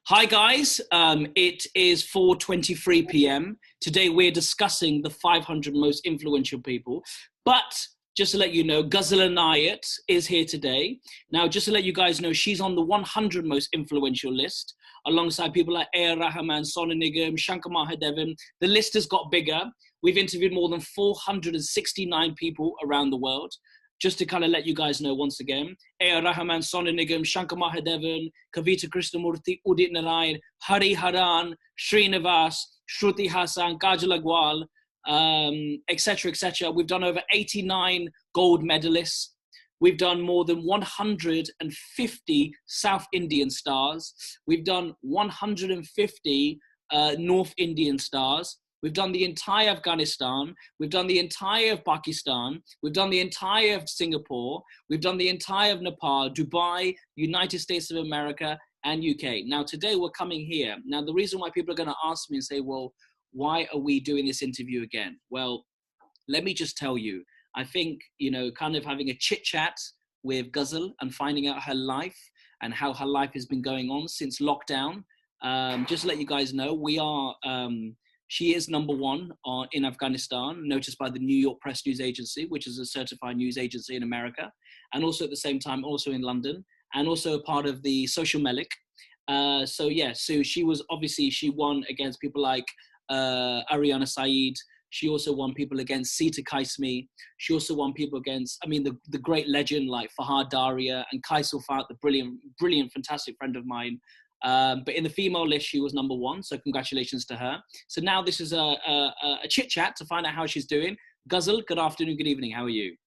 Hi guys, it is 4:23 p.m. Today we're discussing the 500 most influential people, but just to let you know, Ghezaal عنایت is here today. Now, just to let you guys know, she's on the 100 most influential list, alongside people like A.R. Rahman, Sonu Nigam, Shankar Mahadevan. The list has got bigger. We've interviewed more than 469 people around the world. Just to kind of let you guys know once again, A.R. Rahman, Sonu Nigam, Shankar Mahadevan, Kavita Krishnamurthy, Udit Narayan, Hari Haran, Srinivas, Shruti Hassan, Kajal Agrawal, etc., etc. We've done over 89 gold medalists. We've done more than 150 South Indian stars. We've done 150 North Indian stars. We've done the entire Afghanistan. We've done the entire of Pakistan. We've done the entire of Singapore. We've done the entire of Nepal, Dubai, United States of America, and UK. Now, today we're coming here. Now, the reason why people are going to ask me and say, well, why are we doing this interview again? Well, let me just tell you, I think, kind of having a chit chat with Ghezaal and finding out her life and how her life has been going on since lockdown. Just to let you guys know, she is number one in Afghanistan, noticed by the New York Press News Agency, which is a certified news agency in America, and also at the same time, also in London, and also a part of the Social Melik. So she won against people like Ariana Saeed. She also won people against Sita Kaismi. She also won people against, the great legend like Fahad Daria and Kaisal Fat, the brilliant, fantastic friend of mine. But in the female list, she was number one. So congratulations to her. So now this is a chit chat to find out how she's doing. Ghezaal, good afternoon, good evening. How are you?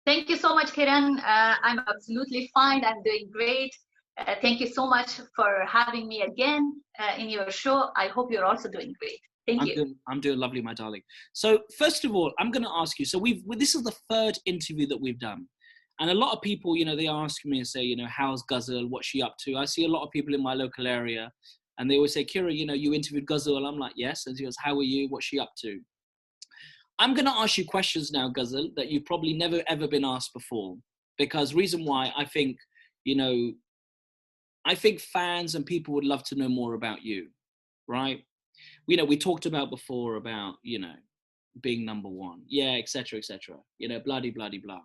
Thank you so much, Kiran. I'm absolutely fine. I'm doing great. Thank you so much for having me again in your show. I hope you're also doing great. Thank you. I'm doing lovely, my darling. So first of all, I'm going to ask you. So this is the third interview that we've done. And a lot of people, they ask me and say, how's Ghezaal? What's she up to? I see a lot of people in my local area and they always say, Kiran, you interviewed Ghezaal. I'm like, yes. And she goes, how are you? What's she up to? I'm going to ask you questions now, Ghezaal, that you've probably never, ever been asked before. Because reason why I think fans and people would love to know more about you, right? We talked about before about, being number one. Yeah, etc., etc. Bloody, bloody, blah.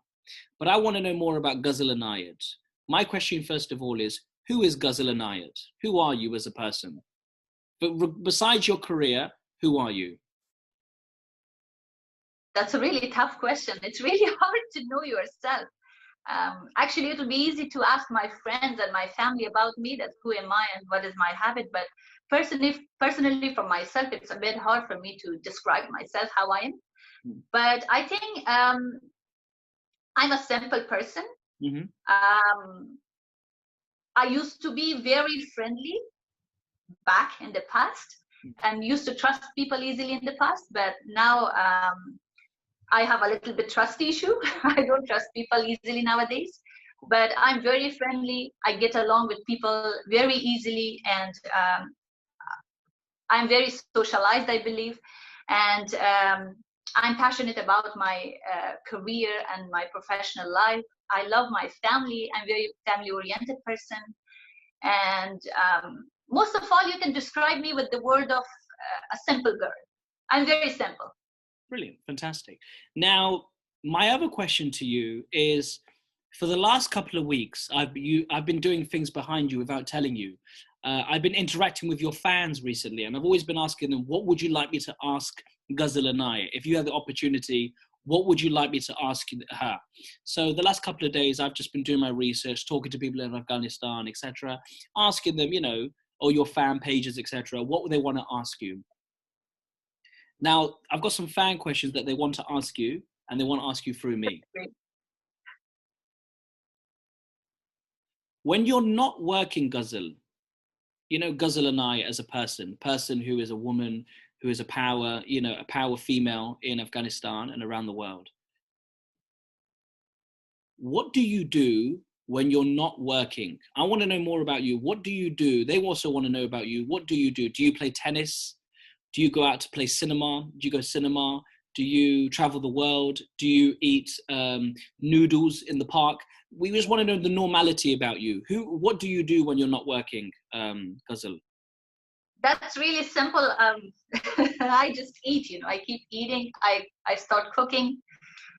But I want to know more about Ghezaal عنایت. My question, first of all, is who is Ghezaal عنایت? Who are you as a person? But besides your career, who are you? That's a really tough question. It's really hard to know yourself. Actually, it would be easy to ask my friends and my family about me, that who am I and what is my habit. But personally for myself, it's a bit hard for me to describe myself, how I am. But I think I'm a simple person. Mm-hmm. I used to be very friendly back in the past and used to trust people easily in the past. But now I have a little bit trust issue. I don't trust people easily nowadays. But I'm very friendly. I get along with people very easily. And I'm very socialized, I believe. And I'm passionate about my career and my professional life. I love my family. I'm a very family-oriented person. And most of all, you can describe me with the word of a simple girl. I'm very simple. Brilliant. Fantastic. Now, my other question to you is, for the last couple of weeks, I've been doing things behind you without telling you. I've been interacting with your fans recently, and I've always been asking them, what would you like me to ask Ghezaal عنایت? If you had the opportunity, what would you like me to ask her? So the last couple of days, I've just been doing my research, talking to people in Afghanistan, etc., asking them, or your fan pages, etc., what would they want to ask you? Now, I've got some fan questions that they want to ask you, and they want to ask you through me. When you're not working, Ghezaal, Ghezaal عنایت as a person who is a woman, who is a power female in Afghanistan and around the world. What do you do when you're not working? I want to know more about you. What do you do? They also want to know about you. What do you do? Do you play tennis? Do you go out to play cinema? Do you go cinema? Do you travel the world? Do you eat noodles in the park? We just want to know the normality about you. What do you do when you're not working, Ghazal? That's really simple. I just eat, I keep eating. I start cooking.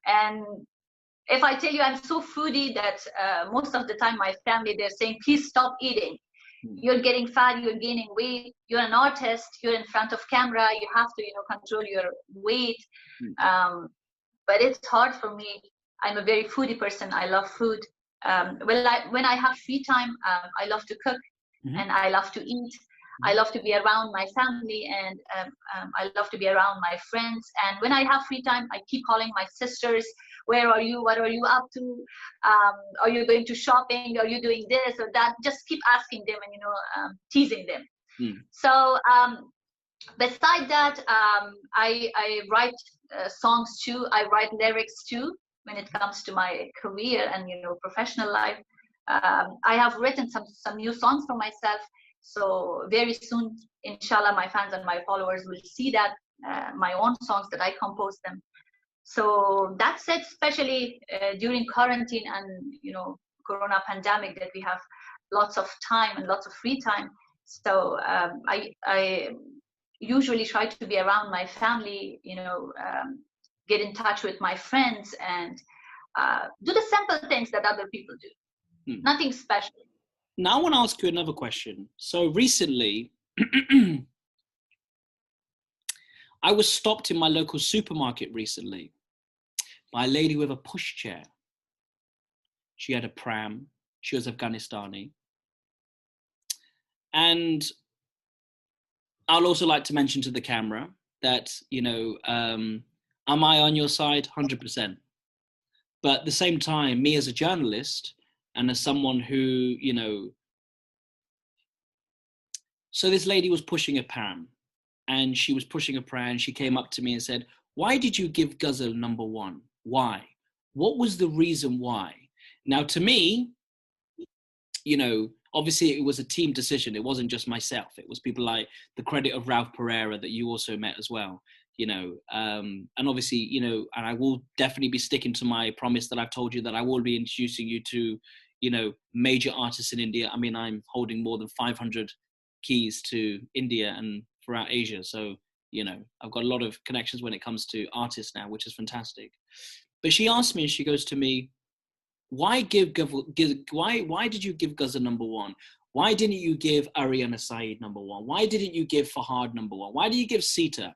And if I tell you I'm so foodie that most of the time my family, they're saying, please stop eating. You're getting fat, you're gaining weight, you're an artist, you're in front of camera, you have to, control your weight. But it's hard for me. I'm a very foodie person. I love food. When I have free time, I love to cook and I love to eat. I love to be around my family and I love to be around my friends. And when I have free time, I keep calling my sisters. Where are you? What are you up to? Are you going to shopping? Are you doing this or that? Just keep asking them and, teasing them. So beside that, I write songs too. I write lyrics too when it comes to my career and, professional life. I have written some new songs for myself. So very soon, inshallah, my fans and my followers will see that my own songs that I composed them. So that's it, especially during quarantine and, Corona pandemic, that we have lots of time and lots of free time. So I usually try to be around my family, get in touch with my friends and do the simple things that other people do. Nothing special. Now I want to ask you another question. So recently, I was stopped in my local supermarket recently by a lady with a pushchair. She had a pram. She was Afghanistani. And I'll also like to mention to the camera that, am I on your side? 100%. But at the same time, me as a journalist and as someone who, so this lady was pushing a pram and she was pushing a pram. She came up to me and said, why did you give Ghezaal number one? Why? What was the reason why? Now, to me, obviously it was a team decision. It wasn't just myself. It was people like the credit of Ralph Pereira that you also met as well, and obviously, and I will definitely be sticking to my promise that I've told you that I will be introducing you to, major artists in India. I mean, I'm holding more than 500 keys to India and throughout Asia. So, I've got a lot of connections when it comes to artists now, which is fantastic. But she asked me, and she goes to me, why did you give Ghezaal number one? Why didn't you give Ariana Saeed number one? Why didn't you give Fahad number one? Why did you give Sita?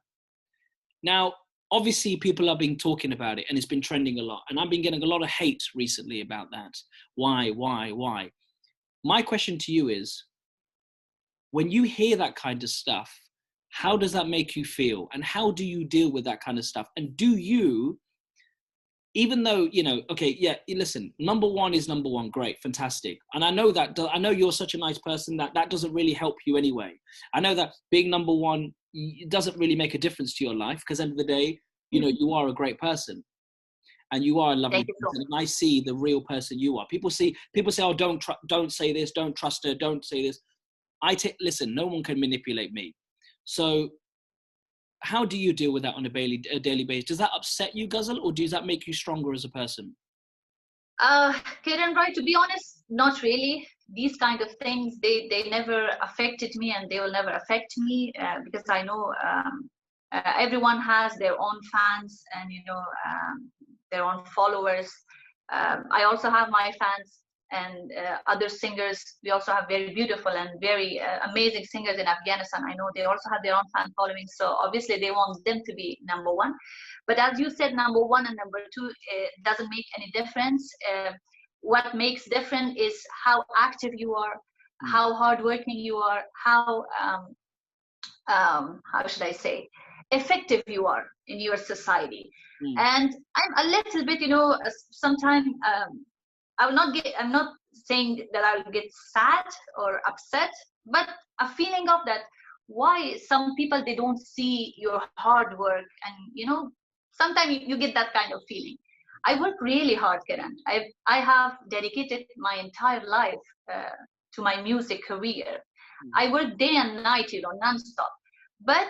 Now, obviously people have been talking about it and it's been trending a lot. And I've been getting a lot of hate recently about that. Why? My question to you is, when you hear that kind of stuff, how does that make you feel? And how do you deal with that kind of stuff? And do you, even though, okay, yeah, listen, number one is number one, great, fantastic. And I know you're such a nice person that doesn't really help you anyway. I know that being number one, it doesn't really make a difference to your life because at the end of the day, you are a great person and you are a lovely person. And I see the real person you are. People say, oh, don't say this, don't trust her, don't say this. Listen, no one can manipulate me. So how do you deal with that on a daily basis? Does that upset you, Ghezaal, or does that make you stronger as a person? Kiran, right, to be honest, not really. These kind of things, they never affected me and they will never affect me because I know everyone has their own fans and, their own followers. I also have my fans and other singers. We also have very beautiful and very amazing singers in Afghanistan. I know they also have their own fan following. So obviously they want them to be number one. But as you said, number one and number two doesn't make any difference. What makes different is how active you are, how hardworking you are, how should I say, effective you are in your society. And I'm a little bit, sometimes I'm not saying that I'll get sad or upset, but a feeling of that, why some people, they don't see your hard work and, sometimes you get that kind of feeling. I work really hard, Kiran. I have dedicated my entire life to my music career. I work day and night, nonstop. But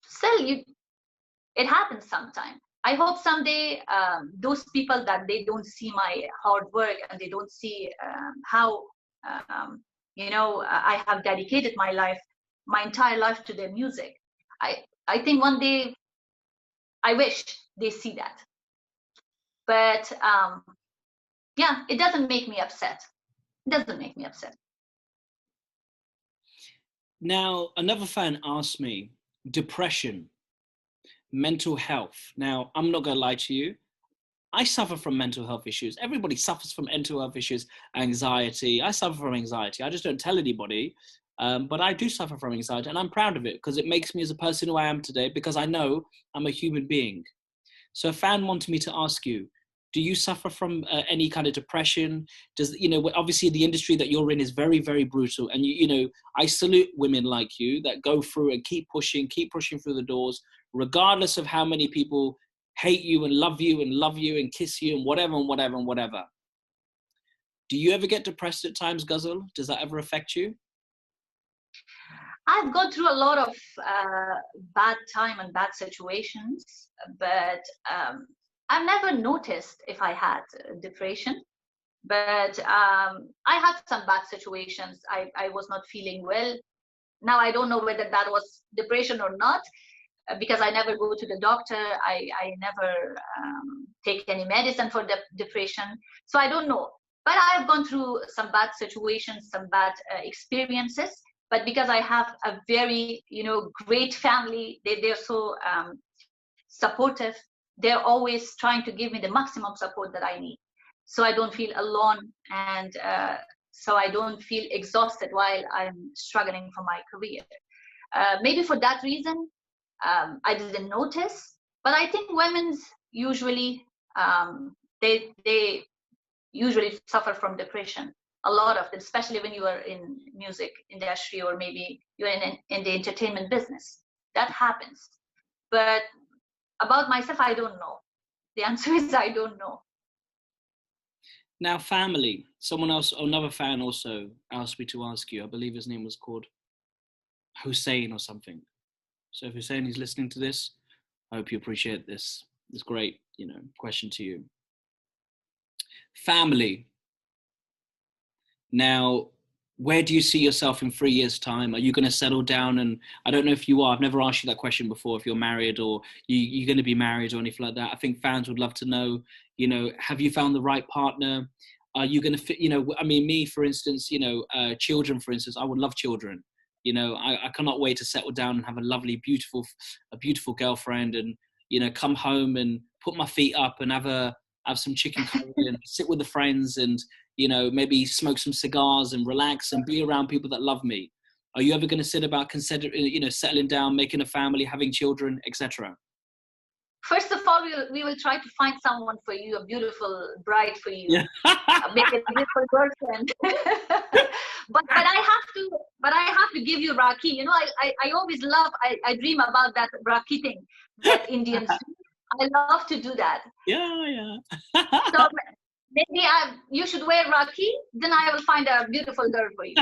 still, it happens sometimes. I hope someday those people that they don't see my hard work and they don't see how I have dedicated my entire life to their music. I think one day I wish they see that. But yeah, it doesn't make me upset. It doesn't make me upset. Now, another fan asked me, depression, mental health. Now, I'm not going to lie to you. I suffer from mental health issues. Everybody suffers from mental health issues, anxiety. I suffer from anxiety. I just don't tell anybody, but I do suffer from anxiety, and I'm proud of it because it makes me as a person who I am today, because I know I'm a human being. So a fan wanted me to ask you, do you suffer from any kind of depression? Does, obviously the industry that you're in is very, very brutal. And, I salute women like you that go through and keep pushing through the doors, regardless of how many people hate you and love you and kiss you and whatever. Do you ever get depressed at times, Ghezaal? Does that ever affect you? I've gone through a lot of bad time and bad situations, but I've never noticed if I had depression. But I had some bad situations. I was not feeling well. Now I don't know whether that was depression or not, because I never go to the doctor. I never take any medicine for depression. So I don't know. But I've gone through some bad situations, some bad experiences. But because I have a very, great family, they're so supportive. They're always trying to give me the maximum support that I need. So I don't feel alone, and so I don't feel exhausted while I'm struggling for my career. Maybe for that reason, I didn't notice. But I think women usually, they usually suffer from depression. A lot of them, especially when you are in music industry, or maybe you're in the entertainment business. That happens. But about myself, I don't know. The answer is I don't know. Now, family. Someone else, another fan also asked me to ask you. I believe his name was called Hussein or something. So if Hussein is listening to this, I hope you appreciate this great, question to you. Family. Now, where do you see yourself in 3 years' time? Are you going to settle down? And I don't know if you are. I've never asked you that question before, if you're married or you're going to be married or anything like that. I think fans would love to know, have you found the right partner? Are you going to fit, me, for instance, children, for instance, I would love children. I cannot wait to settle down and have a lovely, beautiful girlfriend and, come home and put my feet up and have some chicken curry and sit with the friends and, maybe smoke some cigars and relax and be around people that love me. Are you ever going to sit about considering, settling down, making a family, having children, etc.? First of all, we will try to find someone for you, a beautiful bride for you, yeah. Make a beautiful girlfriend. but I have to give you Rakhi. I always I dream about that Rakhi thing that Indians do. I love to do that. Yeah. So maybe you should wear Rakhi, then I will find a beautiful girl for you.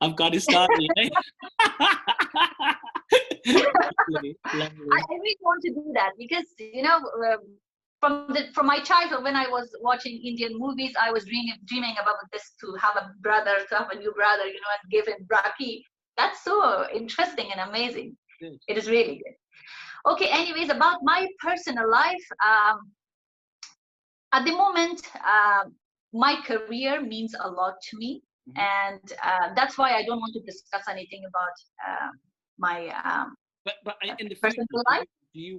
Afghanistan, eh? Lovely. I really want to do that because, from my childhood, when I was watching Indian movies, I was dreaming about this, to have a new brother, and give him Rakhi. That's so interesting and amazing. Good. It is really good. Okay, anyways, about my personal life, at the moment, my career means a lot to me. Mm-hmm. And that's why I don't want to discuss anything about my but in the personal future, life. Do you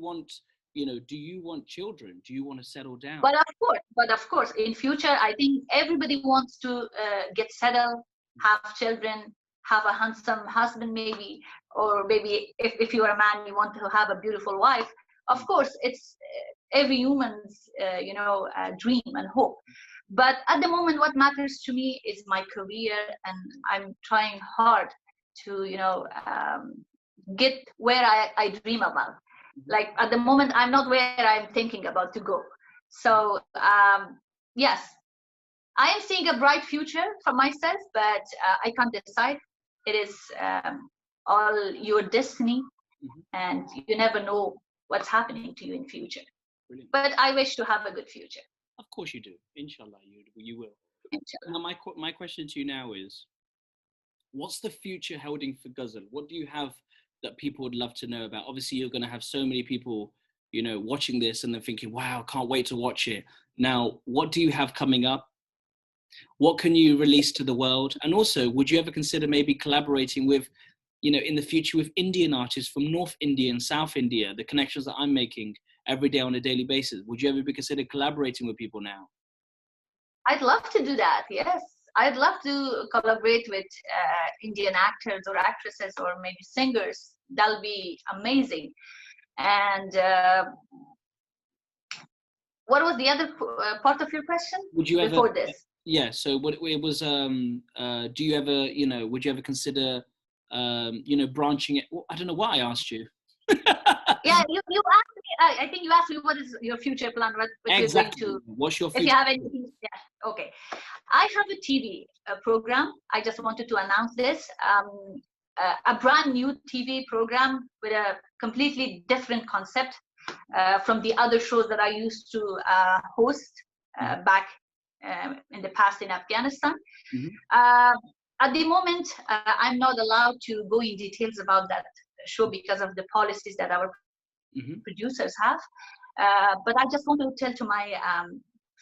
want children? Do you want to settle down? But of course, in future, I think everybody wants to get settled, have children, have a handsome husband, maybe, or maybe if you're a man, you want to have a beautiful wife. Of course, it's every human's dream and hope. But at the moment, what matters to me is my career, and I'm trying hard to get where I dream about. Like at the moment, I'm not where I'm thinking about to go. So yes, I am seeing a bright future for myself, but I can't decide. It is all your destiny, and you never know what's happening to you in future. Brilliant. But I wish to have a good future. Of course you do. Inshallah, you will. Inshallah. Now, my question to you now is, what's the future holding for Ghezaal? What do you have that people would love to know about? Obviously, you're going to have so many people, watching this and they're thinking, wow, can't wait to watch it. Now, what do you have coming up? What can you release to the world? And also, would you ever consider maybe collaborating with, in the future with Indian artists from North India and South India, the connections that I'm making every day on a daily basis? Would you ever be considered collaborating with people now? I'd love to do that, yes. I'd love to collaborate with Indian actors or actresses or maybe singers. That'll be amazing. And what was the other part of your question? Would you before ever, this? Yeah, so what it was, do you ever, would you ever consider, branching it? Well, I don't know why I asked you. Yeah, you asked me, I think you asked me what is your future plan, what Exactly. you're going to, what's your future? if you have anything, yeah, okay. I have a TV program. I just wanted to announce this, a brand new TV program with a completely different concept from the other shows that I used to host back in the past in Afghanistan. Mm-hmm. At the moment, I'm not allowed to go in details about that show because of the policies that our producers have. But I just want to tell to my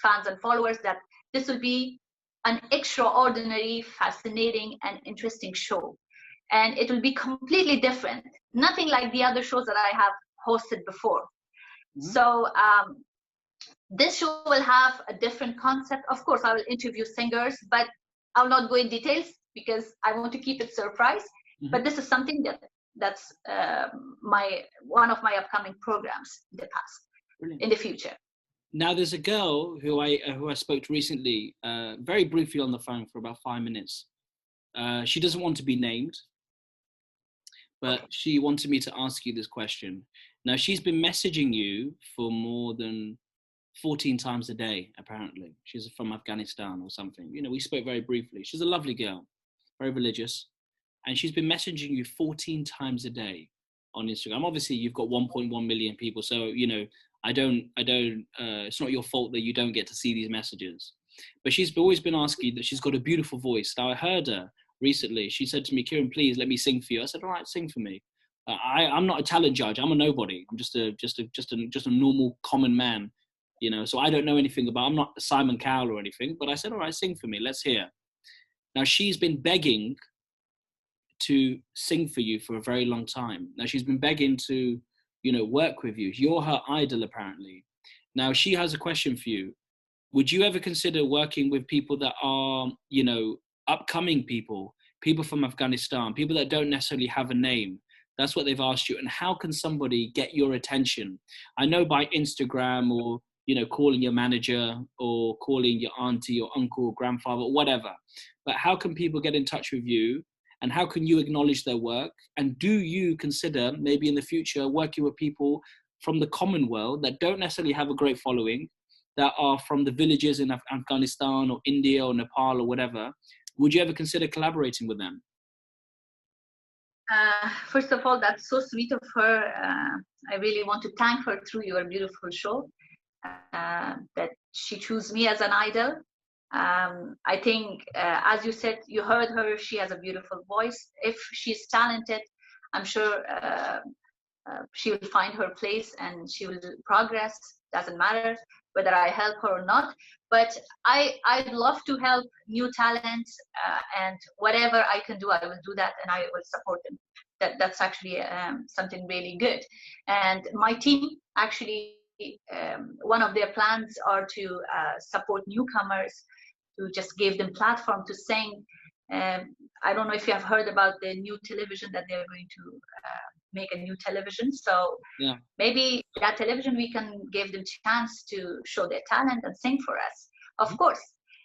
fans and followers that this will be an extraordinary, fascinating, and interesting show. And it will be completely different. Nothing like the other shows that I have hosted before. So this show will have a different concept. Of course, I will interview singers, but I'll not go in details because I want to keep it surprise. But this is something that's one of my upcoming programs in the past. Brilliant. In the future. Now, there's a girl who I spoke to recently, very briefly on the phone for about 5 minutes. She doesn't want to be named, but she wanted me to ask you this question. Now, she's been messaging you for more than 14 times a day, apparently. She's from Afghanistan or something. We spoke very briefly. She's a lovely girl, very religious. And she's been messaging you 14 times a day on Instagram. Obviously, you've got 1.1 million people. So, it's not your fault that you don't get to see these messages. But she's always been asking that she's got a beautiful voice. Now, I heard her recently. She said to me, Kiran, please let me sing for you. I said, all right, sing for me. I'm not a talent judge. I'm a nobody. I'm just a normal common man, so I don't know anything I'm not Simon Cowell or anything, but I said, all right, sing for me. Let's hear. Now, she's been begging to sing for you for a very long time. Now, she's been begging to, work with you. You're her idol, apparently. Now, she has a question for you. Would you ever consider working with people that are, upcoming people from Afghanistan, people that don't necessarily have a name? That's what they've asked you. And how can somebody get your attention? I know by Instagram or, calling your manager or calling your auntie or uncle or grandfather or whatever. But how can people get in touch with you? And how can you acknowledge their work? And do you consider maybe in the future working with people from the common world that don't necessarily have a great following, that are from the villages in Afghanistan or India or Nepal or whatever? Would you ever consider collaborating with them? First of all, that's so sweet of her. I really want to thank her through your beautiful show, that she chose me as an idol. I think, as you said, you heard her, she has a beautiful voice. If she's talented, I'm sure she will find her place and she will progress. Doesn't matter whether I help her or not. But I'd love to help new talents, and whatever I can do, I will do that, and I will support them. That's actually something really good. And my team, actually, one of their plans are to support newcomers, to just give them platform to sing. I don't know if you have heard about the new television that they're going to make a new television. So yeah, maybe that television, we can give them chance to show their talent and sing for us. Of course,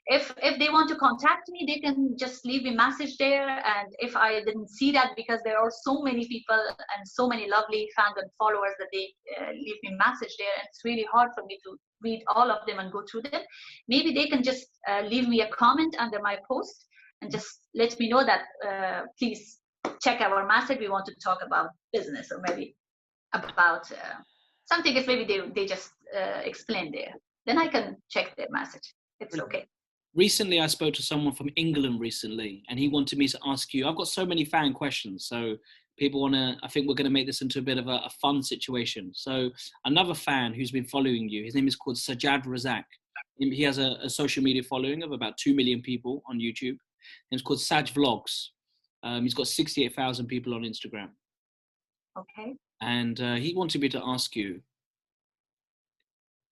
if they want to contact me, they can just leave a message there. And if I didn't see that, because there are so many people and so many lovely fans and followers that they leave me a message there, and it's really hard for me to read all of them and go through them, maybe they can just leave me a comment under my post and just let me know that please check our message. We want to talk about business, or maybe about something is maybe they just explain there. Then I can check their message. It's okay. Recently, I spoke to someone from England recently, and he wanted me to ask you. I've got so many fan questions, so people want to. I think we're going to make this into a bit of a fun situation. So, another fan who's been following you, his name is called Sajjad Razak. He has a social media following of about 2 million people on YouTube, and it's called Saj Vlogs. He's got 68,000 people on Instagram. Okay. And he wanted me to ask you.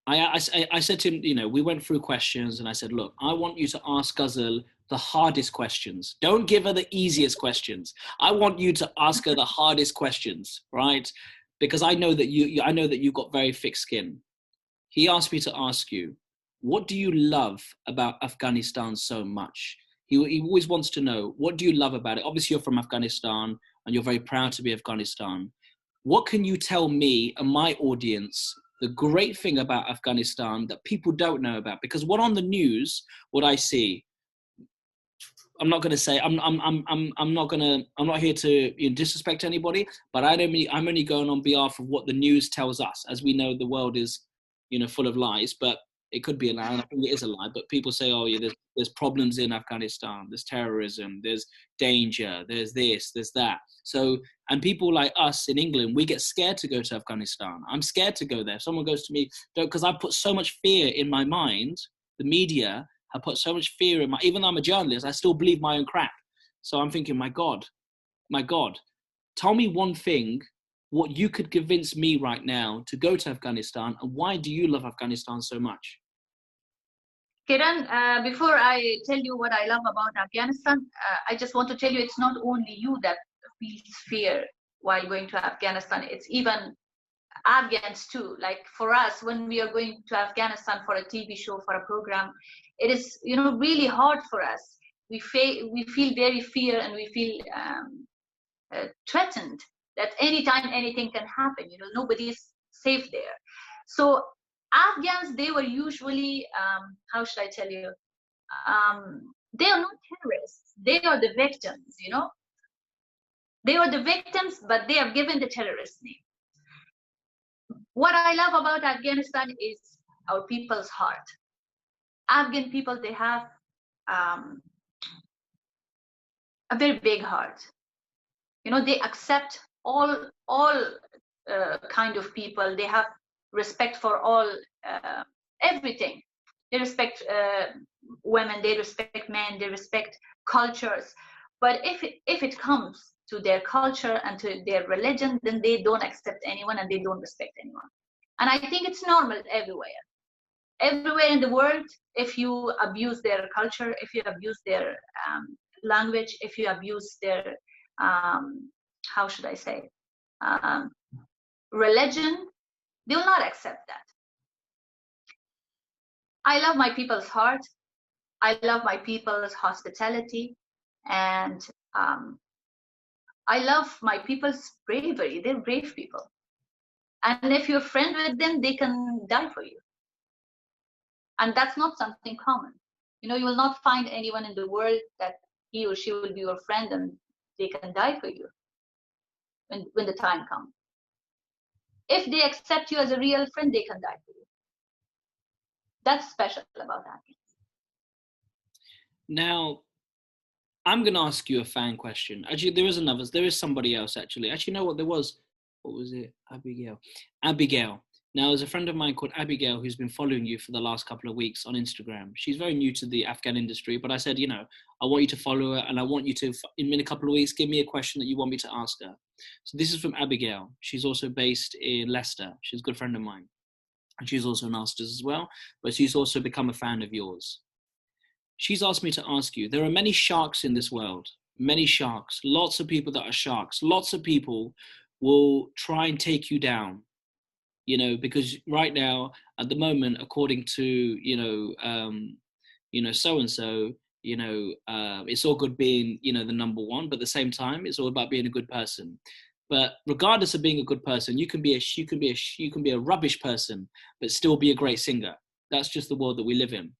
I said to him, you know, we went through questions, and I said, look, I want you to ask Ghazal the hardest questions. Don't give her the easiest questions. I want you to ask her the hardest questions, right? Because I know that you've got very thick skin. He asked me to ask you, what do you love about Afghanistan so much? He always wants to know, what do you love about it? Obviously, you're from Afghanistan, and you're very proud to be Afghanistan. What can you tell me and my audience the great thing about Afghanistan that people don't know about? Because what on the news, what I see, I'm not going to say, I'm not here to disrespect anybody, but I'm only going on behalf of what the news tells us. As we know, the world is, full of lies, but it could be a lie, and I think it is a lie. But people say, oh yeah, there's problems in Afghanistan, there's terrorism, there's danger, there's this, there's that. So, and people like us in England, we get scared to go to Afghanistan. I'm scared to go there. If someone goes to me, because I put so much fear in my mind, the media have put so much fear in even though I'm a journalist, I still believe my own crap. So I'm thinking, my God, tell me one thing, what you could convince me right now to go to Afghanistan, and why do you love Afghanistan so much? Kiran, before I tell you what I love about Afghanistan, I just want to tell you it's not only you that feels fear while going to Afghanistan. It's even Afghans too. Like for us, when we are going to Afghanistan for a TV show, for a program, it is really hard for us. We feel very fear, and we feel threatened that anytime anything can happen. Nobody is safe there. So Afghans, they were usually, how should I tell you? They are not terrorists. They are the victims, They are the victims, but they are given the terrorist name. What I love about Afghanistan is our people's heart. Afghan people, they have a very big heart. They accept all kind of people. They have respect for all, everything. They respect women, they respect men, they respect cultures. But if it comes to their culture and to their religion, then they don't accept anyone, and they don't respect anyone. And I think it's normal everywhere in the world. If you abuse their culture, if you abuse their language, if you abuse their how should I say, religion, they will not accept that. I love my people's heart. I love my people's hospitality, and I love my people's bravery. They're brave people, and if you're friend with them, they can die for you. And that's not something common. You will not find anyone in the world that he or she will be your friend and they can die for you when the time comes. If they accept you as a real friend, they can die for you. That's special about Afghans. Now, I'm going to ask you a fan question. Actually, there is somebody else, actually. Actually, you know what there was? What was it? Abigail. Now, there's a friend of mine called Abigail who's been following you for the last couple of weeks on Instagram. She's very new to the Afghan industry, but I said, I want you to follow her, and I want you to, in a couple of weeks, give me a question that you want me to ask her. So this is from Abigail. She's also based in Leicester. She's a good friend of mine. And she's also an artist as well, but she's also become a fan of yours. She's asked me to ask you, there are many sharks in this world, many sharks, lots of people that are sharks. Lots of people will try and take you down. Because right now, at the moment, according to, so-and-so, it's all good being, the number one, but at the same time, it's all about being a good person. But regardless of being a good person, you can be a rubbish person, but still be a great singer. That's just the world that we live in.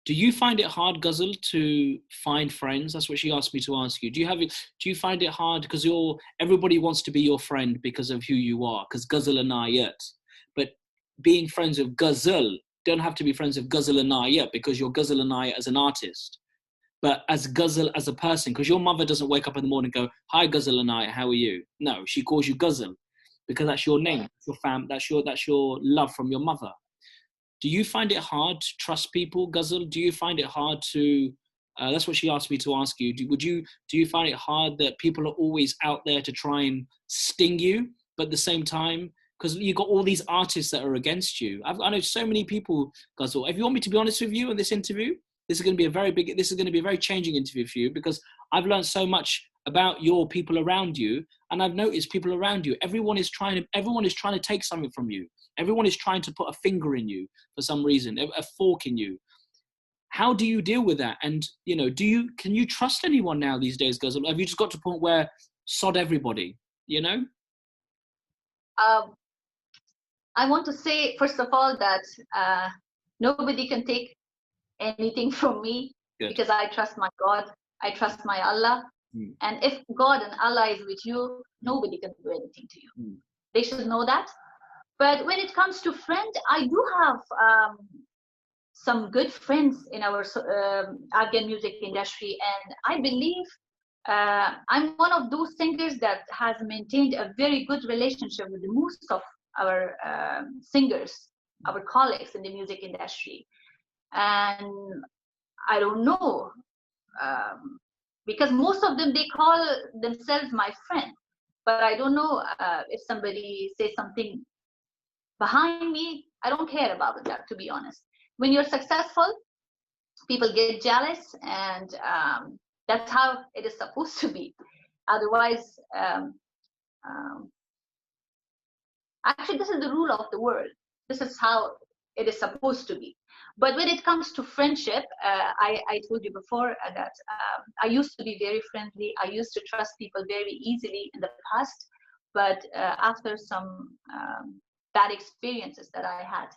Do you find it hard, Ghezaal, to find friends? That's what she asked me to ask you. Do you find it hard because everybody wants to be your friend because of who you are? Because Ghezaal عنایت. being friends with Ghazal, don't have to be friends with Ghazal Enayat because you're Ghazal Enayat as an artist, but as Ghazal as a person, because your mother doesn't wake up in the morning and go, "Hi Ghazal Enayat, how are you?" No, she calls you Ghazal because that's your name, that's your love from your mother. Do you find it hard to trust people, Ghazal? Do you find it hard to? That's what she asked me to ask you. Do you find it hard that people are always out there to try and sting you, but at the same time, because you've got all these artists that are against you? I know so many people, Ghazal. If you want me to be honest with you in this interview, this is going to be a very changing interview for you, because I've learned so much about your people around you, and I've noticed people around you. Everyone is trying to take something from you. Everyone is trying to put a finger in you for some reason, a fork in you. How do you deal with that? And, can you trust anyone now these days, Ghazal? Have you just got to a point where sod everybody, I want to say, first of all, that nobody can take anything from me. Good. Because I trust my God. I trust my Allah. And if God and Allah is with you, nobody can do anything to you. They should know that. But when it comes to friends, I do have some good friends in our Afghan music industry, and I believe I'm one of those singers that has maintained a very good relationship with most of our singers, our colleagues in the music industry. And I don't know, because most of them, they call themselves my friend, but I don't know if somebody says something behind me. I don't care about that, to be honest. When you're successful, people get jealous, and that's how it is supposed to be. Otherwise, actually, this is the rule of the world. This is how it is supposed to be. But when it comes to friendship, I told you before that I used to be very friendly. I used to trust people very easily in the past. But after some bad experiences that I had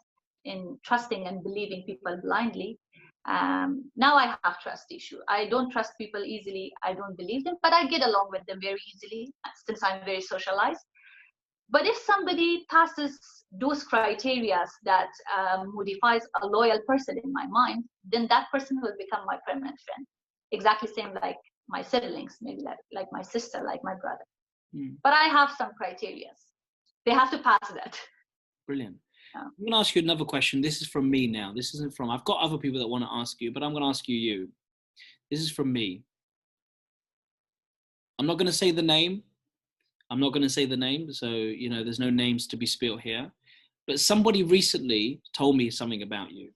in trusting and believing people blindly, now I have trust issue. I don't trust people easily. I don't believe them, but I get along with them very easily since I'm very socialized. But if somebody passes those criteria that modifies a loyal person in my mind, then that person will become my permanent friend. Exactly same like my siblings, maybe like my sister, like my brother. But I have some criteria. They have to pass that. Brilliant. Yeah. I'm going to ask you another question. This is from me now. This isn't from, I've got other people that want to ask you, but I'm going to ask you. This is from me. I'm not going to say the name. So, there's no names to be spilled here. But somebody recently told me something about you.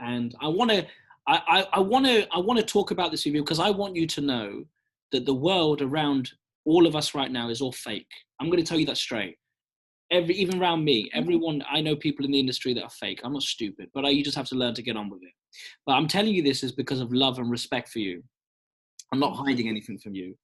And I want to talk about this with you, because I want you to know that the world around all of us right now is all fake. I'm going to tell you that straight. Even around me, everyone, I know people in the industry that are fake. I'm not stupid, but you just have to learn to get on with it. But I'm telling you this is because of love and respect for you. I'm not hiding anything from you.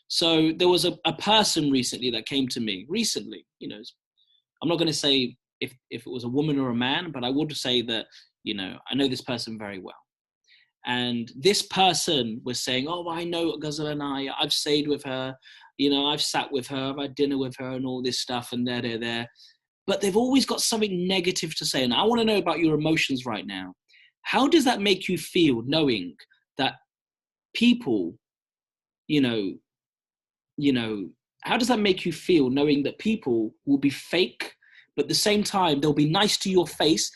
So there was a person recently that came to me recently, I'm not going to say if it was a woman or a man, but I would say that, I know this person very well. And this person was saying, "Oh, I know Ghazal Enayat. I've stayed with her. I've sat with her, I've had dinner with her and all this stuff and there. But they've always got something negative to say. And I want to know about your emotions right now. How does that make you feel knowing that people, how does that make you feel knowing that people will be fake, but at the same time, they'll be nice to your face,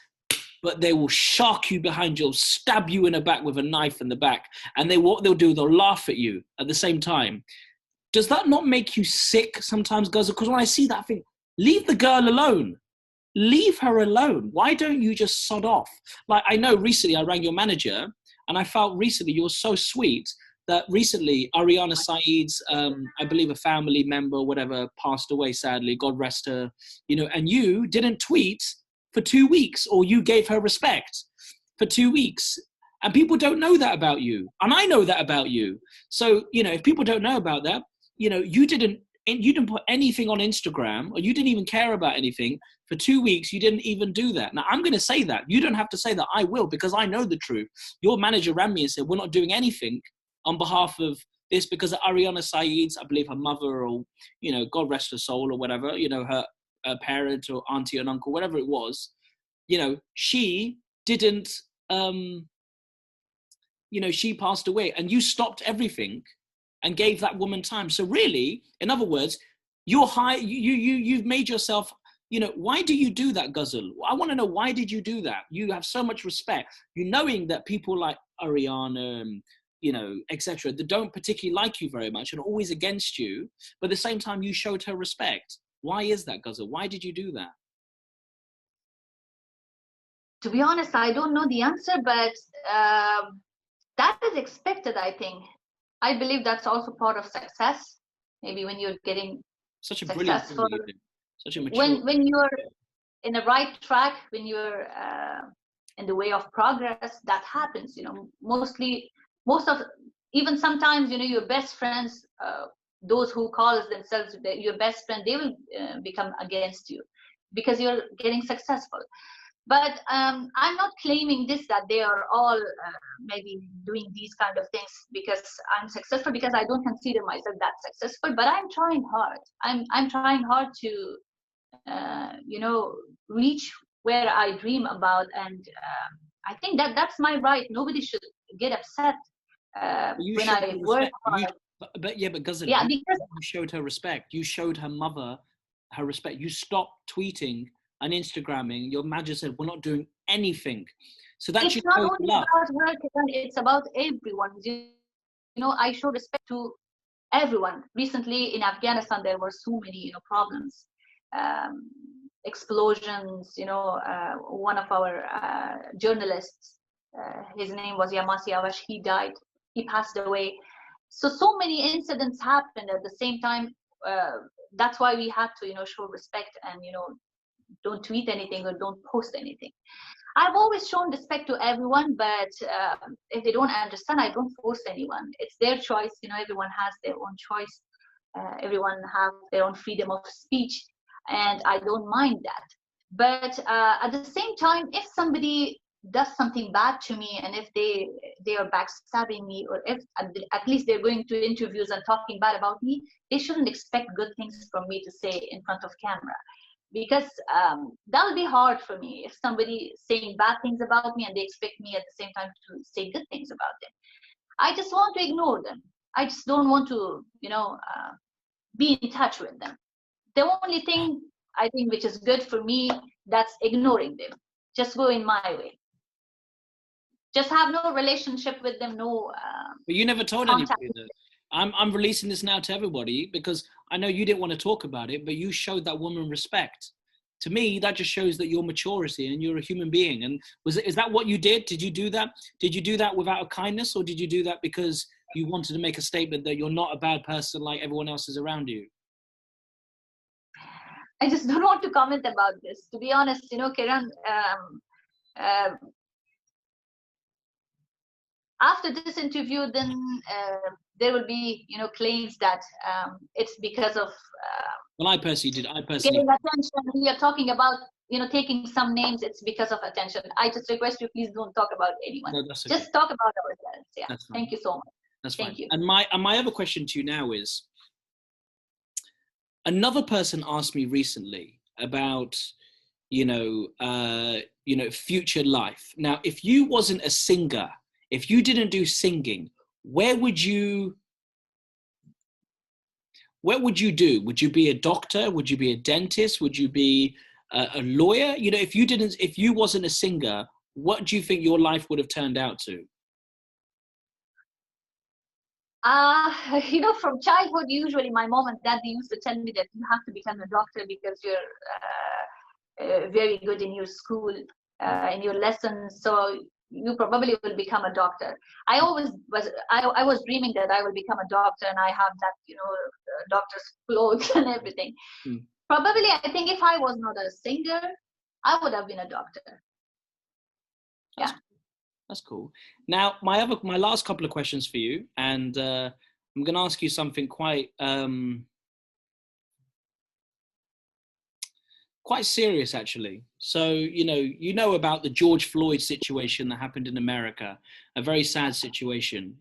but they will shark you behind you, stab you in the back with a knife in the back. And what they'll do, they'll laugh at you at the same time. Does that not make you sick sometimes, Ghazal? Because when I see that, I think, leave the girl alone. Leave her alone. Why don't you just sod off? Like, I know recently I rang your manager, and I felt recently you were so sweet that recently Ariana Saeed's, I believe a family member, whatever, passed away, sadly, God rest her, and you didn't tweet for 2 weeks, or you gave her respect for 2 weeks. And people don't know that about you. And I know that about you. So, if people don't know about that, you didn't put anything on Instagram, or you didn't even care about anything for 2 weeks. You didn't even do that. Now, I'm going to say that. You don't have to say that. I will, because I know the truth. Your manager ran me and said, we're not doing anything on behalf of this because of Ariana Saeed's, I believe her mother, or, God rest her soul, or whatever, a parent or auntie and uncle, whatever it was, you know, she didn't, you know, she passed away and you stopped everything and gave that woman time. So really, in other words, you've made yourself, you know, why do you do that, Ghezaal? I want to know, why did you do that? You have so much respect. You knowing that people like Ariana and, you know, etc., that don't particularly like you very much and are always against you, but at the same time, you showed her respect. Why is that, Ghezaal? Why did you do that? To be honest, I don't know the answer, but that is expected, I think. I believe that's also part of success. Maybe when you're getting such a successful, brilliant, such a mature. When you're in the right track, when you're in the way of progress, that happens. You know, even sometimes, you know, your best friends, those who call themselves your best friend, they will become against you because you're getting successful. But I'm not claiming that they are all maybe doing these kind of things because I'm successful, because I don't consider myself that successful, but I'm trying hard. I'm trying hard to, you know, reach where I dream about. And I think that's my right. Nobody should get upset when I work hard. But Ghezaal, yeah, because you showed her respect. You showed her mother her respect. You stopped tweeting and Instagramming. Your manager said, we're not doing anything. So that's it's not only about her, it's about everyone. You know, I show respect to everyone. Recently in Afghanistan, there were so many, you know, problems, explosions. You know, one of our journalists, his name was Yamasi Awash, he died, he passed away. So many incidents happened at the same time. That's why we had to, you know, show respect and, you know, don't tweet anything or don't post anything. I've always shown respect to everyone, but if they don't understand, I don't force anyone. It's their choice. You know, everyone has their own choice. Everyone have their own freedom of speech, and I don't mind that. But at the same time, if somebody does something bad to me, and if they are backstabbing me, or if at least they're going to interviews and talking bad about me, they shouldn't expect good things from me to say in front of camera. Because that would be hard for me if somebody saying bad things about me and they expect me at the same time to say good things about them. I just want to ignore them. I just don't want to, you know, be in touch with them. The only thing I think which is good for me, that's ignoring them. Just go in my way. Just have no relationship with them, no. But you never told anybody that. I'm releasing this now to everybody because I know you didn't want to talk about it, but you showed that woman respect. To me, that just shows that your maturity and you're a human being. And is that what you did? Did you do that? Did you do that without a kindness, or did you do that because you wanted to make a statement that you're not a bad person like everyone else is around you? I just don't want to comment about this. To be honest, you know, Kiran, after this interview, then there will be, you know, claims that it's because of well, I personally getting attention. We are talking about, you know, taking some names. It's because of attention. I just request you, please don't talk about anyone. No, that's okay. Just talk about ourselves. Yeah. Thank you so much. That's fine. Thank you. And my other question to you now is, another person asked me recently about, you know, future life. Now, if you wasn't a singer, if you didn't do singing, what would you do? Would you be a doctor? Would you be a dentist? Would you be a lawyer? You know, if you wasn't a singer, what do you think your life would have turned out to? You know, from childhood, usually my mom and dad, they used to tell me that you have to become a doctor because you're very good in your school, in your lessons. So you probably will become a doctor. I was dreaming that I will become a doctor and I have that, you know, doctor's clothes and everything. Probably, I think if I was not a singer, I would have been a doctor. Yeah. That's cool. Now, my last couple of questions for you, and I'm going to ask you something quite quite serious, actually. So, you know about the George Floyd situation that happened in America, a very sad situation.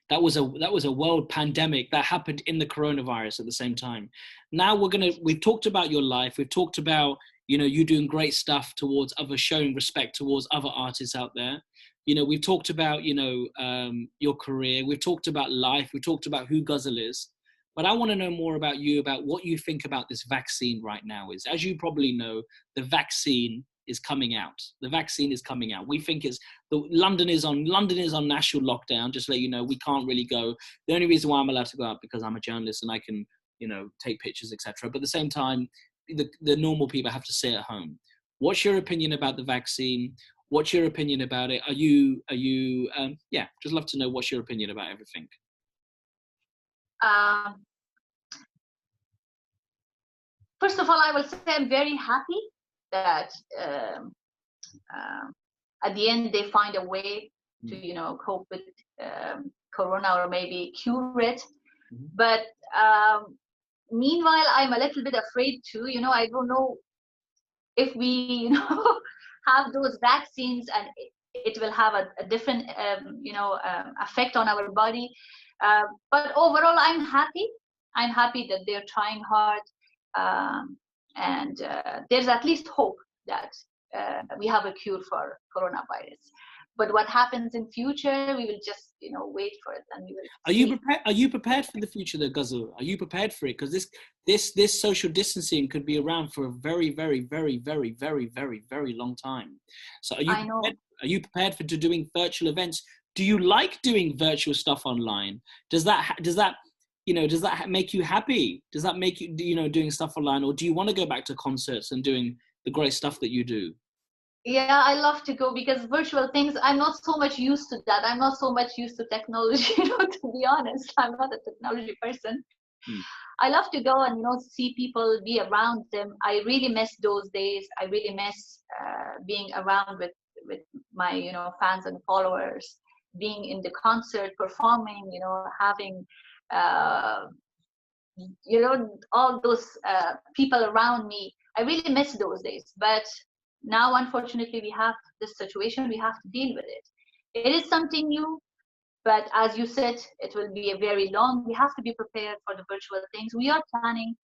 That was a world pandemic that happened in the coronavirus at the same time. Now we've talked about your life. We've talked about, you doing great stuff towards others, showing respect towards other artists out there. We've talked about, your career. We've talked about life. We've talked about who Ghezaal is. But I want to know more about you, about what you think about this vaccine right now. Is, as you probably know, the vaccine is coming out. The vaccine is coming out. We think London is on national lockdown. Just to let you know, we can't really go. The only reason why I'm allowed to go out because I'm a journalist and I can, take pictures, etc. But at the same time, the normal people have to stay at home. What's your opinion about the vaccine? What's your opinion about it? Just love to know what's your opinion about everything. First of all, I will say I'm very happy that at the end they find a way to, cope with corona or maybe cure it. Mm-hmm. But meanwhile, I'm a little bit afraid too. I don't know if we, have those vaccines and it will have a different, effect on our body. But overall, I'm happy. I'm happy that they're trying hard. And there's at least hope that we have a cure for coronavirus. But what happens in future, we will just, wait for it, and we will. Are you prepared for the future, though, Ghezaal? Are you prepared for it? Because this social distancing could be around for a very, very, very, very, very, very, very long time. So are you prepared for doing virtual events? Do you like doing virtual stuff online? Does that make you happy? Does that make you, doing stuff online, or do you want to go back to concerts and doing the great stuff that you do? Yeah, I love to go because virtual things, I'm not so much used to that. I'm not so much used to technology, to be honest. I'm not a technology person. I love to go and, see people, be around them. I really miss those days. I really miss being around with my, fans and followers, being in the concert, performing, having, all those people around me. I really miss those days. But now, unfortunately, we have this situation. We have to deal with it. It is something new, but as you said, it will be a very long. We have to be prepared for the virtual things. We are planning,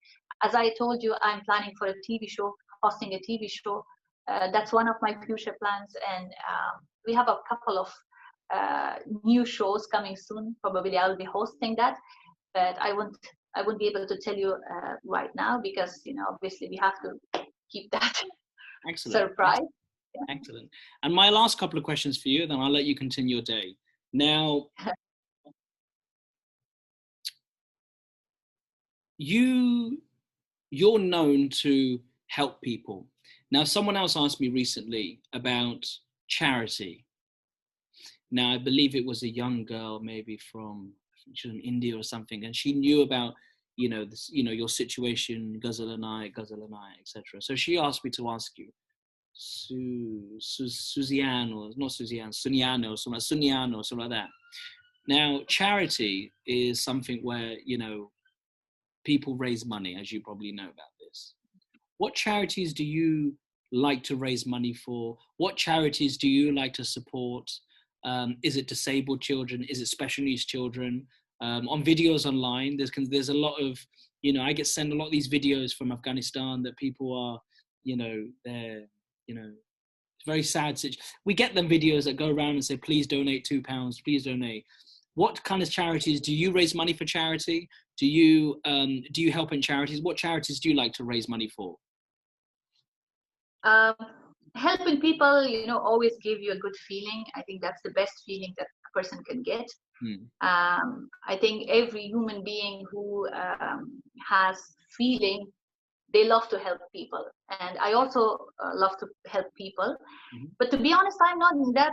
as I told you, I'm planning for a TV show, hosting a TV show. That's one of my future plans, and we have a couple of new shows coming soon. Probably I will be hosting that, but I won't be able to tell you right now because obviously we have to keep that. Excellent. Surprise. Yeah. Excellent. And my last couple of questions for you, then I'll let you continue your day. Now, you're known to help people. Now, someone else asked me recently about charity. Now, I believe it was a young girl, maybe she was in India or something, and she knew about your situation, Ghezaal and I, etc. So she asked me to ask you, Suniano, or something like that. Now, charity is something where, people raise money, as you probably know about this. What charities do you like to raise money for? What charities do you like to support? Is it disabled children? Is it special needs children? On videos online, there's a lot of, I get sent a lot of these videos from Afghanistan that people are, they're, it's very sad. We get them videos that go around and say, please donate £2, please donate. What kind of charities do you raise money for? Charity? Do you help in charities? What charities do you like to raise money for? Helping people, always give you a good feeling. I think that's the best feeling that a person can get. I think every human being who has feeling, they love to help people, and I also love to help people. But to be honest, I'm not in that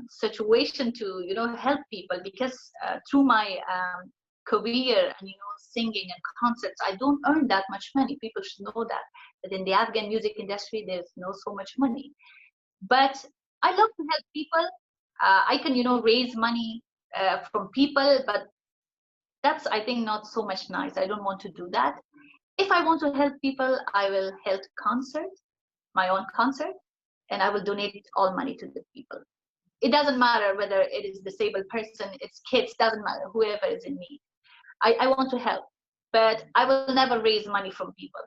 situation to help people, because through my career and singing and concerts, I don't earn that much money. People should know that in the Afghan music industry there's no so much money. But I love to help people. I can raise money from people, but that's, I think, not so much nice. I don't want to do that. if I want to help people, I will help my own concert, and I will donate all money to the people. It doesn't matter whether it is disabled person, it's kids, doesn't matter, whoever is in need. I want to help, but I will never raise money from people,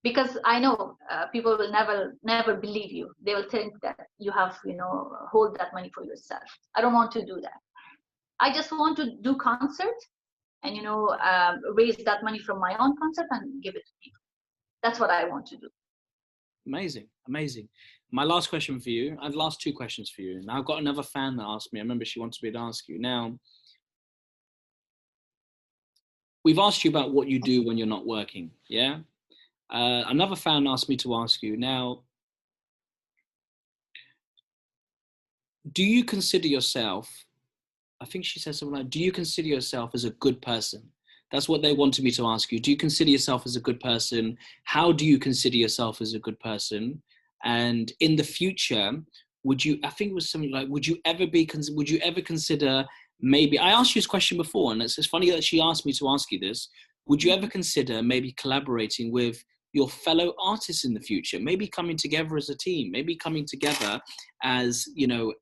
because I know people will never believe you. They will think that you have, hold that money for yourself. I don't want to do that. I just want to do concert and, raise that money from my own concert and give it to people. That's what I want to do. Amazing. My last question for you, I have last two questions for you. Now I've got another fan that asked me, I remember she wanted me to ask you. Now, we've asked you about what you do when you're not working, yeah? Another fan asked me to ask you, now, do you consider yourself, I think she said something like, do you consider yourself as a good person? That's what they wanted me to ask you. Do you consider yourself as a good person? How do you consider yourself as a good person? And in the future, I think it was something like, would you ever consider, maybe, I asked you this question before, and it's funny that she asked me to ask you this. Would you ever consider maybe collaborating with your fellow artists in the future? Maybe coming together as a team, maybe coming together as,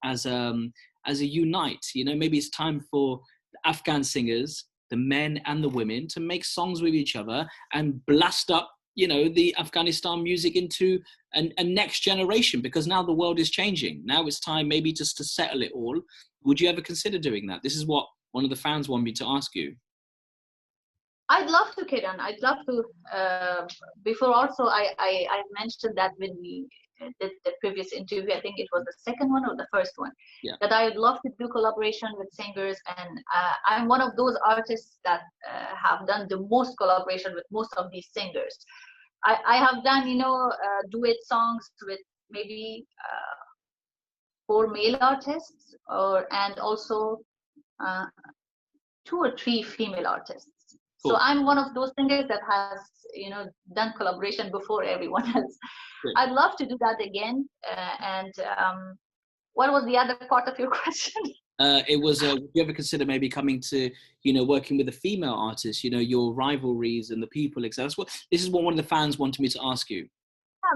as a unite, maybe it's time for the Afghan singers, the men and the women, to make songs with each other and blast up, the Afghanistan music into a next generation, because now the world is changing. Now it's time maybe just to settle it all. Would you ever consider doing that? This is what one of the fans want me to ask you. I'd love to, Kiran. I'd love to. Before also, I mentioned that when we did the previous interview, I think it was the second one or the first one, that I would love to do collaboration with singers. And I'm one of those artists that have done the most collaboration with most of these singers. I have done, duet songs with maybe 4 male artists, and also 2 or 3 female artists. Cool. So I'm one of those singers that has, done collaboration before everyone else. Great. I'd love to do that again. What was the other part of your question? It was, do you ever consider maybe coming to, working with a female artist, your rivalries and the people, etc. This is what one of the fans wanted me to ask you.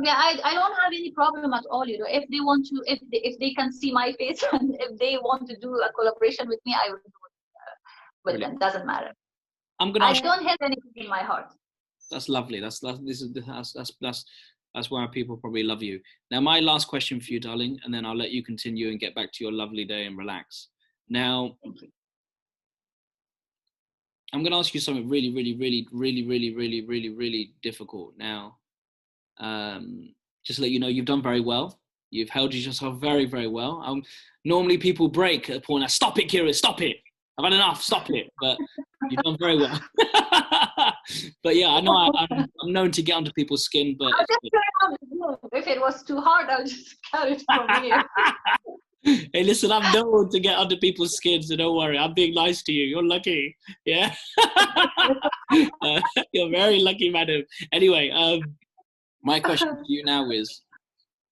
Yeah, I don't have any problem at all. If they want to, if they can see my face and if they want to do a collaboration with me, I will do it with them. Doesn't matter. I don't have anything in my heart. That's lovely. That's why people probably love you. Now, my last question for you, darling, and then I'll let you continue and get back to your lovely day and relax. Now, I'm going to ask you something really, really, really, really, really, really, really, really difficult. Now, just to let you know, you've done very well. You've held yourself very, very well. Normally, people break at a point. Stop it, Kiran. Stop it. I've had enough. Stop it. But you've done very well. But yeah, I know I'm known to get under people's skin. But if it was too hard, I'll just cut it from here. Hey, listen, I'm known to get under people's skin, so don't worry. I'm being nice to you. You're lucky. Yeah. You're very lucky, madam. Anyway, my question to you now is,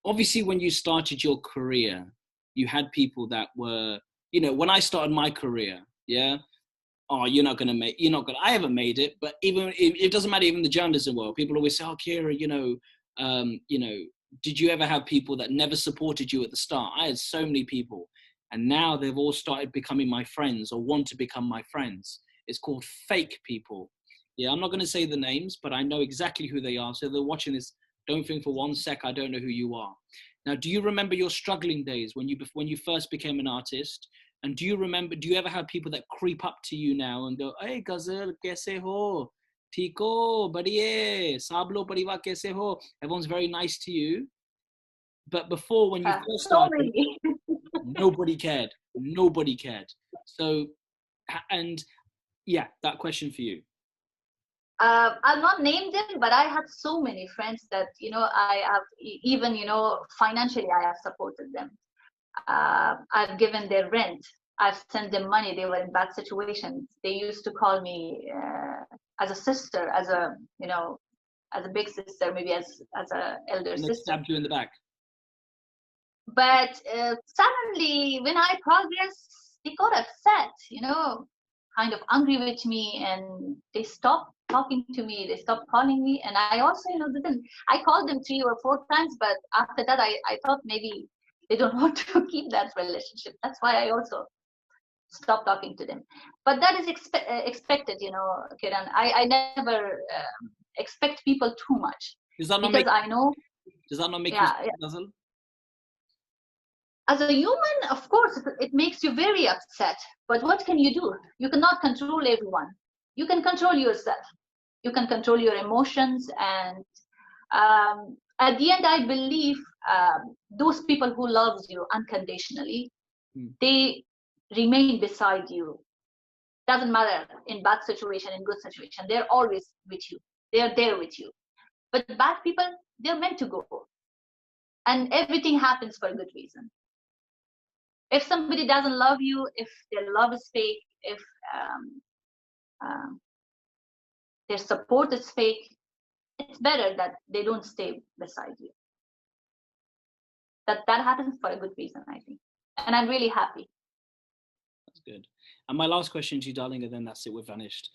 obviously, when you started your career, you had people that were, when I started my career, yeah, I haven't made it, but even, it doesn't matter, even the journalism world, people always say, oh, Kira, did you ever have people that never supported you at the start? I had so many people, and now they've all started becoming my friends or want to become my friends. It's called fake people. Yeah, I'm not going to say the names, but I know exactly who they are. So they're watching this. Don't think for one sec I don't know who you are. Now, do you remember your struggling days when you first became an artist? And do you ever have people that creep up to you now and go, hey, Ghazal, kaise ho? Theek ho? Badhiye? Sablo parivar kaise ho? Everyone's very nice to you. But before, when you first started, nobody cared. Nobody cared. So, and yeah, that question for you. I'll not name them, but I had so many friends that, I have, even, financially, I have supported them. I've given their rent. I've sent them money. They were in bad situations. They used to call me as a sister, as a big sister, maybe as a elder sister. Stabbed you in the back. But suddenly, when I progressed, they got upset, kind of angry with me, and they stopped talking to me. They stopped calling me. And I also, I called them 3 or 4 times, but after that, I thought maybe they don't want to keep that relationship. That's why I also stopped talking to them. But that is expected, Kiran. I never expect people too much. Does that not because make, I know. does that not make Yeah, you Ghezaal? As a human, of course, it makes you very upset. But what can you do? You cannot control everyone. You can control yourself. You can control your emotions. And at the end, I believe those people who love you unconditionally, they remain beside you. Doesn't matter in bad situation, in good situation. They're always with you. They're there with you. But bad people, they're meant to go. And everything happens for a good reason. If somebody doesn't love you, if their love is fake, if their support is fake, it's better that they don't stay beside you. That happens for a good reason, I think. And I'm really happy. That's good. And my last question to you, darling, and then that's it, we're vanished.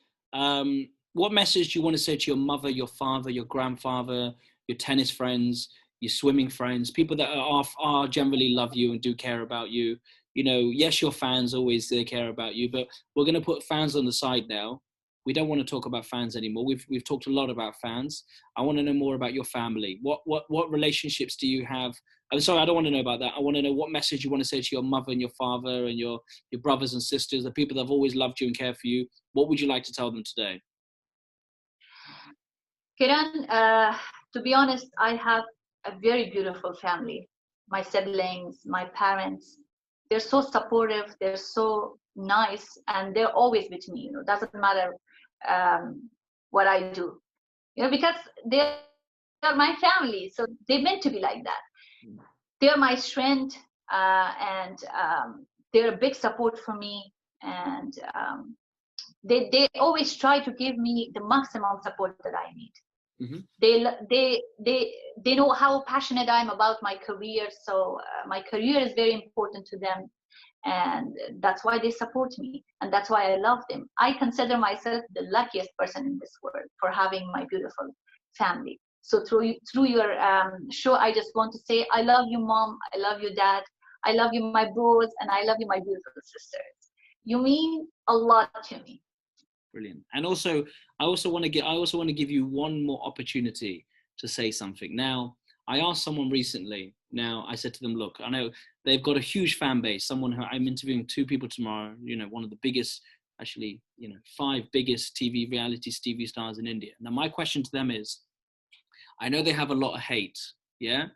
What message do you want to say to your mother, your father, your grandfather, your tennis friends, your swimming friends, people that are generally love you and do care about you? Yes, your fans always they care about you, but we're going to put fans on the side now. We don't want to talk about fans anymore. We've talked a lot about fans. I want to know more about your family. What relationships do you have? I'm sorry, I don't want to know about that. I want to know what message you want to say to your mother and your father and your brothers and sisters, the people that have always loved you and care for you. What would you like to tell them today? Kiran, to be honest, I have a very beautiful family. My siblings, my parents, they're so supportive, they're so nice, and they're always with me. Doesn't matter what I do, because they are my family, so they meant to be like that. They're my strength, and they're a big support for me, and they always try to give me the maximum support that I need. They know how passionate I am about my career, so my career is very important to them, and that's why they support me, and that's why I love them. I consider myself the luckiest person in this world for having my beautiful family. So through your show, I just want to say I love you, Mom. I love you, Dad. I love you, my bros, and I love you, my beautiful sisters. You mean a lot to me. Brilliant. And also, I also want to give you one more opportunity to say something. Now, I asked someone recently. Now, I said to them, look, I know they've got a huge fan base. Someone who I'm interviewing 2 people tomorrow, one of the biggest, actually, 5 biggest reality TV stars in India. Now, my question to them is, I know they have a lot of hate. Yeah.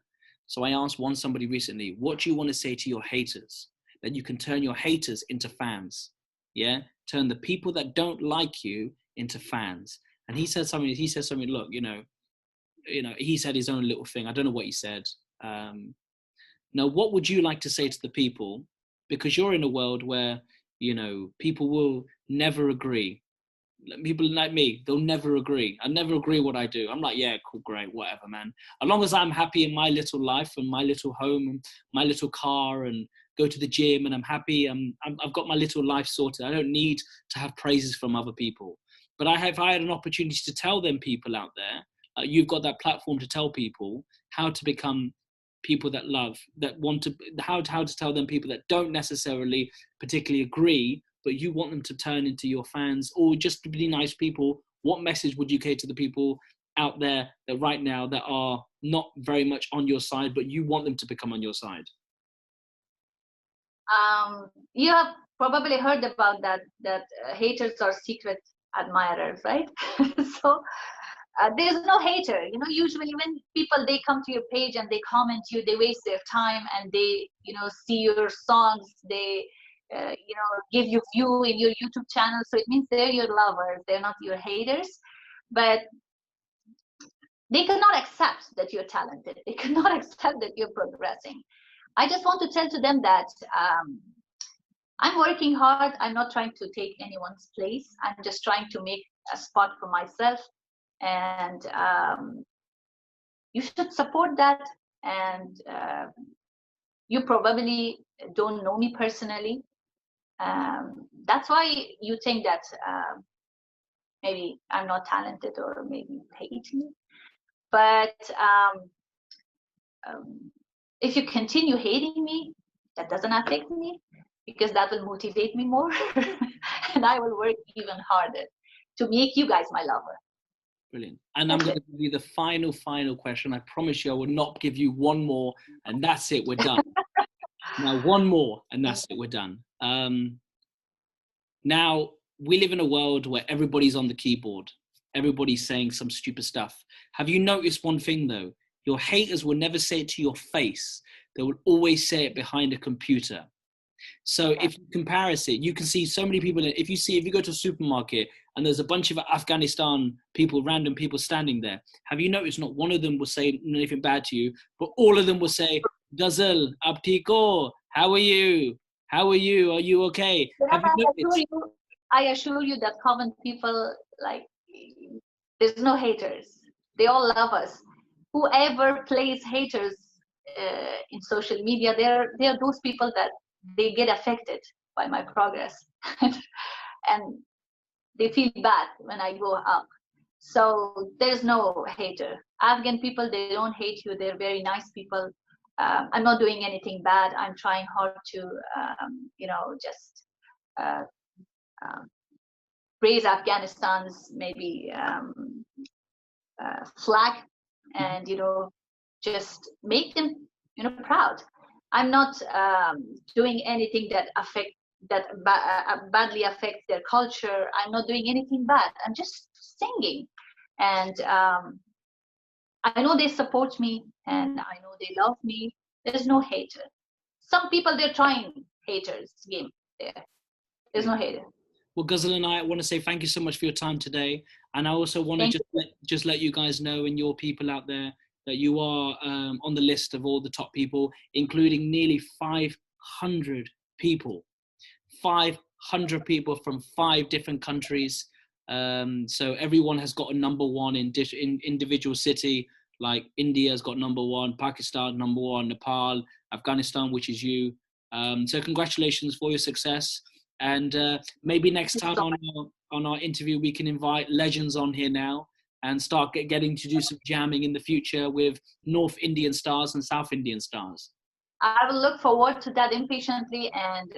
So I asked somebody recently, what do you want to say to your haters? That you can turn your haters into fans. Yeah. Turn the people that don't like you into fans. And he said something, look, he said his own little thing. I don't know what he said. Now, what would you like to say to the people? Because you're in a world where, people will never agree. People like me, they'll never agree. I never agree what I do. I'm like, yeah, cool, great, whatever, man. As long as I'm happy in my little life and my little home and my little car and go to the gym and I'm happy, I've got my little life sorted. I don't need to have praises from other people. But I had an opportunity to tell them people out there, you've got that platform to tell people how to become people that love, that want to, how to tell them people that don't necessarily particularly agree, but you want them to turn into your fans or just to be nice people. What message would you give to the people out there that right now that are not very much on your side, but you want them to become on your side? You have probably heard about that haters are secret admirers, right? So there's no hater. Usually when people, they come to your page and they comment you, they waste their time and they, see your songs, they, give you view in your YouTube channel. So it means they're your lovers. They're not your haters, but they cannot accept that you're talented. They cannot accept that you're progressing. I just want to tell to them that I'm working hard. I'm not trying to take anyone's place. I'm just trying to make a spot for myself. And you should support that. And you probably don't know me personally. That's why you think that maybe I'm not talented or maybe hate me. But if you continue hating me, that doesn't affect me, because that will motivate me more and I will work even harder to make you guys my lover. Brilliant. And I'm going to give you the final question. I promise you I will not give you one more, and that's it, we're done. Now one more and that's it, we're done. Now we live in a world where everybody's on the keyboard, everybody's saying some stupid stuff. Have you noticed one thing though? Your haters will never say it to your face. They will always say it behind a computer. So if you compare it, you can see so many people. If you go to a supermarket and there's a bunch of Afghanistan people, random people standing there, have you noticed not one of them will say anything bad to you, but all of them will say, Ghezaal, ab theek ho? How are you? How are you? Are you okay? I assure you that common people, like, there's no haters. They all love us. Whoever plays haters in social media, they're those people that they get affected by my progress and they feel bad when I go up. So there's no hater. Afghan people, they don't hate you. They're very nice people. I'm not doing anything bad. I'm trying hard to, just raise Afghanistan's maybe flag and, just make them, proud. I'm not doing anything that badly affects their culture. I'm not doing anything bad. I'm just singing. And I know they support me and I know they love me. There's no hater. Some people, they're trying haters game there. There's no hater. Well, Ghezaal and I want to say thank you so much for your time today. And I also want to just let you guys know, and your people out there, that you are on the list of all the top people, including nearly 500 people. 500 people from 5 different countries. So everyone has got a number one in individual city, like India's got number one, Pakistan number one, Nepal, Afghanistan, which is you. So congratulations for your success. And maybe next time on our interview, we can invite legends on here now and start getting to do some jamming in the future with North Indian stars and South Indian stars. I will look forward to that impatiently, and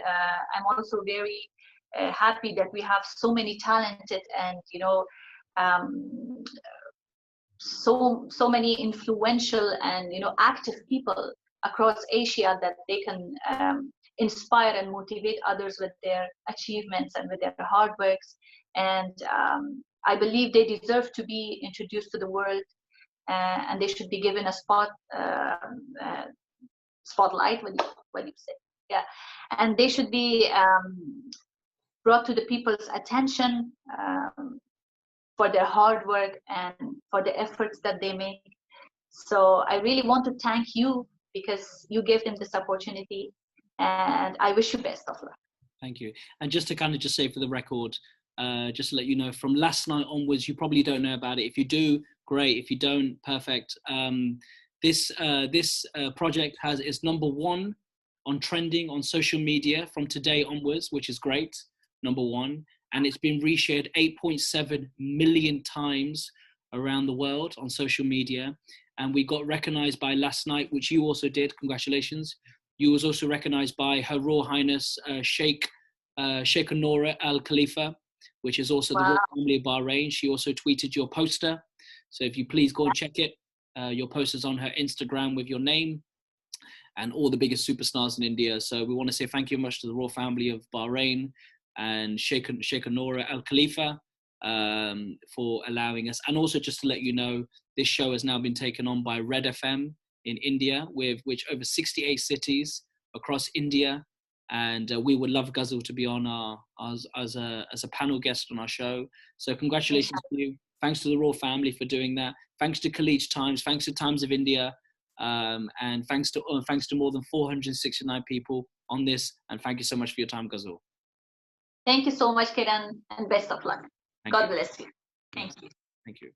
I'm also very happy that we have so many talented and so many influential and active people across Asia, that they can inspire and motivate others with their achievements and with their hard works. And I believe they deserve to be introduced to the world, and they should be given a spotlight, what you say, yeah, and they should be brought to the people's attention for their hard work and for the efforts that they make. So I really want to thank you, because you gave them this opportunity, and I wish you best of luck. Thank you. And just to kind of just say for the record, just to let you know, from last night onwards, you probably don't know about it. If you do, great. If you don't, perfect. This project is number 1 on trending on social media from today onwards, which is great, number 1. And it's been reshared 8.7 million times around the world on social media. And we got recognized by last night, which you also did. Congratulations. You was also recognized by Her Royal Highness Sheikh Honora Al Khalifa, which is also the royal family of Bahrain. She also tweeted your poster. So if you please go and check it. Your poster's on her Instagram with your name and all the biggest superstars in India. So we want to say thank you much to the royal family of Bahrain and Sheikh Honora Al Khalifa for allowing us. And also just to let you know, this show has now been taken on by Red FM in India, with which over 68 cities across India. And we would love Ghezaal to be on as a panel guest on our show. So congratulations to you. Thanks to the royal family for doing that. Thanks to Khaleej Times. Thanks to Times of India. And thanks to more than 469 people on this. And thank you so much for your time, Ghezaal. Thank you so much, Kiran, and best of luck. God bless you. Thank you. Thank you.